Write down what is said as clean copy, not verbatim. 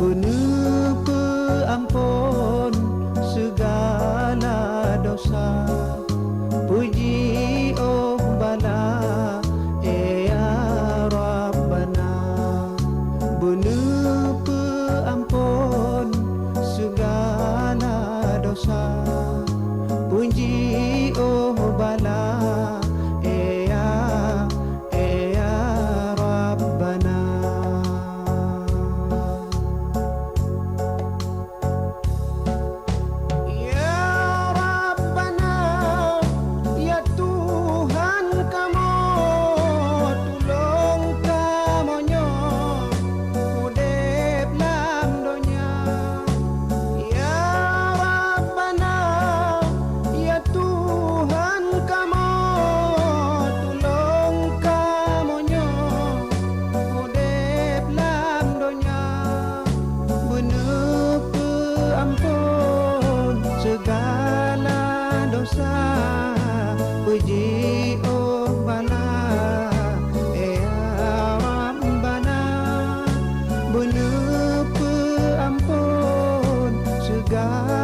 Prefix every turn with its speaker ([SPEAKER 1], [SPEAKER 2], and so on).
[SPEAKER 1] Guna peampun segala dosa. Puji oh bala ya Rabbana. Guna peampun segala dosa. Puji oh bala ya Rabbana. Segala dosa, puji oh bala ya Rabbana. Bener peampun segala